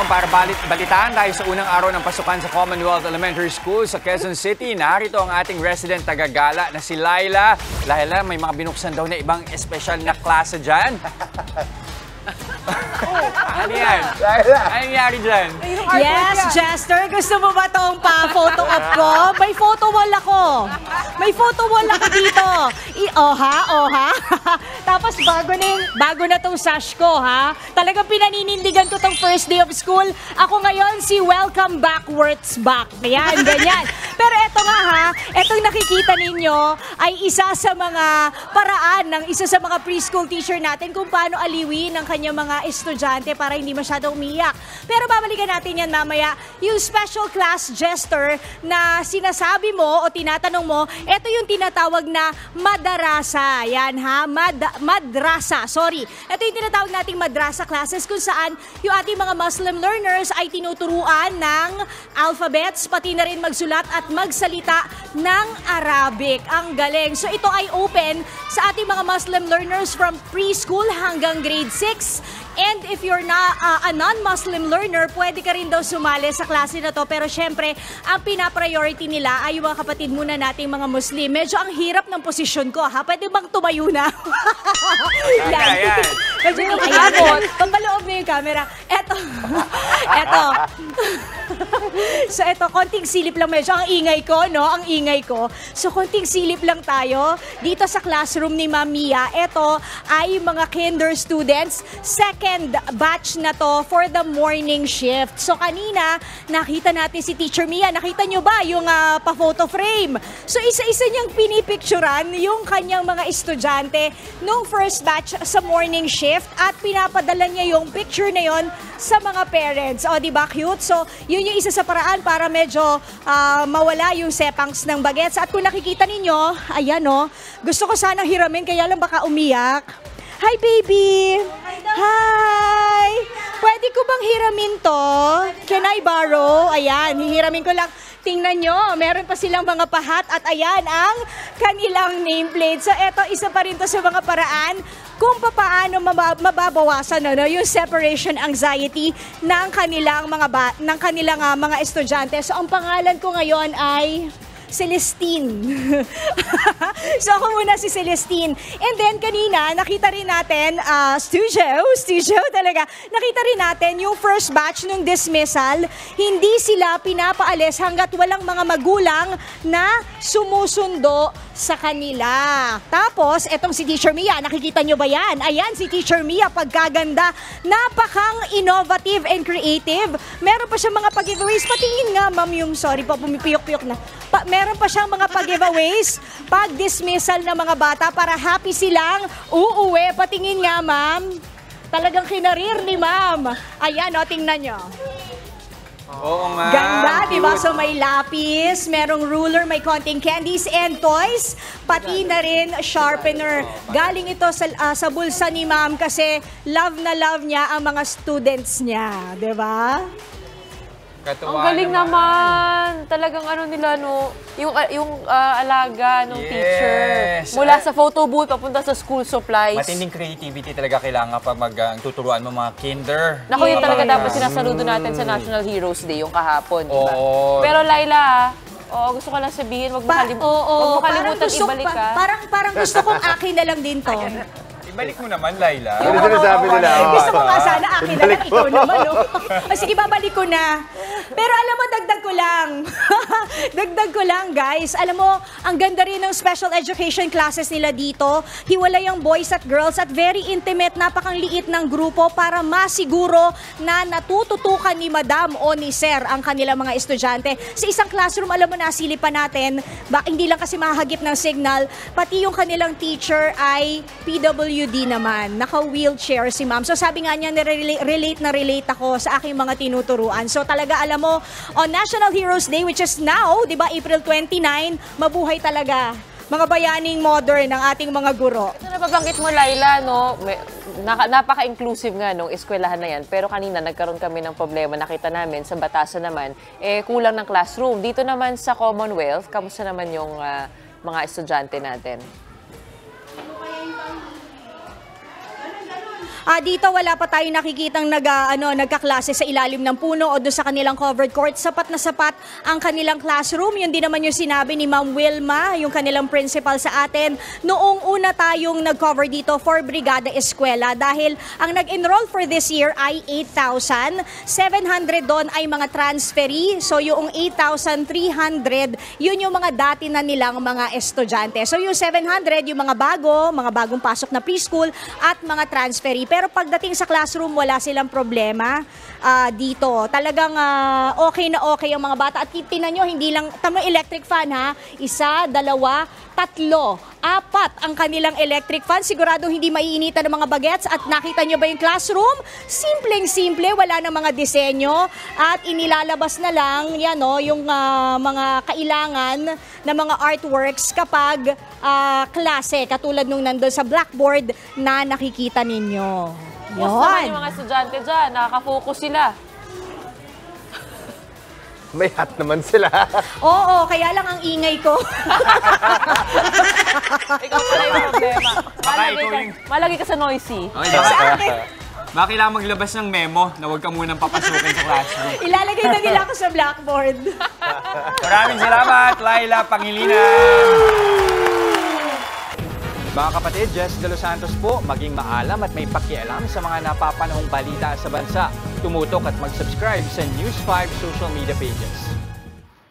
ngayon para balitaan tayo sa unang araw ng pasukan sa Commonwealth Elementary School sa Quezon City. Narito ang ating resident tagagala na si Laila. Laila, may mga binuksan daw na ibang espesyal na klase dyan. Ano yan? Ano nangyari dyan? Yes, Jester, gusto mo ba itong pa-photo op ko? May photo wall ako. May photo wall ako dito. Oha. Tapos bago na itong sash ko, ha? Talagang pinaninindigan ko itong first day of school. Ako ngayon si Welcome Backwards Back. Ayan, ganyan. Pero eto nga ha, etong nakikita ninyo ay isa sa mga paraan ng isa sa mga preschool teacher natin kung paano aliwin ng kanyang mga estudyante para hindi masyadong umiyak. Pero babalikan natin yan mamaya. Yung special class jester na sinasabi mo o tinatanong mo, ito yung tinatawag na madarasa. Yan ha, madrasa. Sorry. Ito yung tinatawag nating madrasa classes kung saan yung ating mga Muslim learners ay tinuturuan ng alphabets, pati na rin magsulat at magsalita ng Arabic. Ang galing. So ito ay open sa ating mga Muslim learners from preschool hanggang grade 6. And if you're not a non-Muslim learner, pwede ka rin daw sumali sa klase na to. Pero syempre, ang pinapriority nila ay yung mga kapatid muna nating mga Muslim. Medyo ang hirap ng posisyon ko, ha? Pwede bang tumayo na? Yan. Medyo nakayabot. Pampaloob na yung camera. Eto. So eto, konting silip lang. Medyo ang ingay ko, no? Ang ingay ko. So konting silip lang tayo. Dito sa classroom ni Ma'am Mia, eto ay mga kinder students. Second batch na to for the morning shift. So kanina, nakita natin si Teacher Mia. Nakita nyo ba yung pa-photo frame? So isa-isa niyang pinipicturan yung kanyang mga estudyante nung first batch sa morning shift at pinapadala niya yung picture na yon sa mga parents. O, di ba cute? So, yun yung isa sa paraan para medyo mawala yung sepangs ng bagets. At kung nakikita ninyo, ayan o, gusto ko sanang hiramin, kaya lang baka umiyak. Hi, baby! Hi! Pwede ko bang hiramin to? Can I borrow? Ayan, hihiramin ko lang. Tingnan nyo, meron pa silang mga pahat at ayan ang kanilang nameplate. So eto, isa pa rin to sa mga paraan kung paano mababawasan yung separation anxiety ng kanilang mga estudyante. So ang pangalan ko ngayon ay Celestine. So ako muna si Celestine. And then kanina, nakita rin natin, studio talaga, nakita rin natin yung first batch nung dismissal, hindi sila pinapaalis hanggat walang mga magulang na sumusundo sa kanila. Tapos, etong si Teacher Mia, nakikita nyo ba yan? Ayan, si Teacher Mia, pagkaganda, napakang innovative and creative. Meron pa siyang mga pag-giveaways. Patingin nga, ma'am, yung, sorry pa, pumipiyok-piyok na. Meron pa siyang mga pag-giveaways, pag-dismissal ng mga bata para happy silang uuwi. Patingin nga, ma'am. Talagang kinarir ni ma'am. Ayan, o, tingnan nyo. Oo nga. Ganda, di ba? So may lapis, merong ruler, may konting candies and toys, pati na rin sharpener. Galing ito sa bulsa ni ma'am kasi love na love niya ang mga students niya, di ba? Ang galing naman. Talagang ano nila, no? Yung alaga ng teacher. Mula sa photo booth, papunta sa school supplies. Matinding creativity talaga kailangan pag tuturuan mo mga kinder. Naku, yun talaga dapat sinasaludo natin sa National Heroes Day, yung kahapon, diba? Pero Laila, gusto ko lang sabihin, wag mo kalimutan ibalik ka. Parang gusto kong akin na lang din to. Ibalik mo naman, Laila. Ano sinasabi nila? Gusto ko nga sana akin na lang, ikaw naman. Sige, babalik ko na. Pero alam mo, dagdag ko lang. Dagdag ko lang, guys. Alam mo, ang ganda rin ng special education classes nila dito. Hiwalay ang boys at girls at very intimate, napakang liit ng grupo para masiguro na natututukan ni Madam o ni Sir ang kanilang mga estudyante. Sa isang classroom, alam mo, nasilipan natin, hindi lang kasi mahagip ng signal, pati yung kanilang teacher ay PWD naman. Naka-wheelchair si ma'am. So sabi nga niya, relate ako sa aking mga tinuturuan. So talaga alam mo, on National Heroes Day, which is now, di ba, April 29, mabuhay talaga mga bayaning modern ng ating mga guro. Ito nababanggit mo, Laila, no? Napaka-inclusive nga nung eskwelahan na yan. Pero kanina nagkaroon kami ng problema. Nakita namin sa batasan naman, kulang ng classroom. Dito naman sa Commonwealth, kamusta naman yung mga estudyante natin? Dito wala pa tayong nakikitang nagkaklase sa ilalim ng puno o doon sa kanilang covered court. Sapat na sapat ang kanilang classroom. Yun din naman yung sinabi ni Ma'am Wilma, yung kanilang principal sa atin. Noong una tayong nag-cover dito for Brigada Eskwela dahil ang nag-enroll for this year ay 8,000. 700 doon ay mga transferee. So yung 8,300, yun yung mga dati na nilang mga estudyante. So yung 700, yung mga bagong pasok na preschool at mga transferee. Pero pagdating sa classroom, wala silang problema dito. Talagang okay na okay ang mga bata. At tinan nyo, hindi lang, tamang electric fan ha, 1, 2, 3, 4 ang kanilang electric fan. Sigurado hindi maiinitan ng mga bagets. At nakita nyo ba yung classroom? Simpleng-simple, wala na mga disenyo. At inilalabas na lang yan, yung mga kailangan na mga artworks kapag klase. Katulad nung nandun sa blackboard na nakikita ninyo. Gusto naman yung mga estudyante dyan, nakaka-focus sila. May hat naman sila. Oo, kaya lang ang ingay ko. Ikaw pala yung problema. ikaw yung- Malagi ka sa noisy. Okay, Sa akin, baka kailangan maglabas ng memo na huwag ka munang papasukin sa classroom. ilalagay na nila ako sa blackboard. Maraming salamat, Laila Pangilinan. Mga kapatid, Jess De Los Santos po, maging maalam at may pakialam sa mga napapanahong balita sa bansa. Tumutok at mag-subscribe sa News 5 social media pages.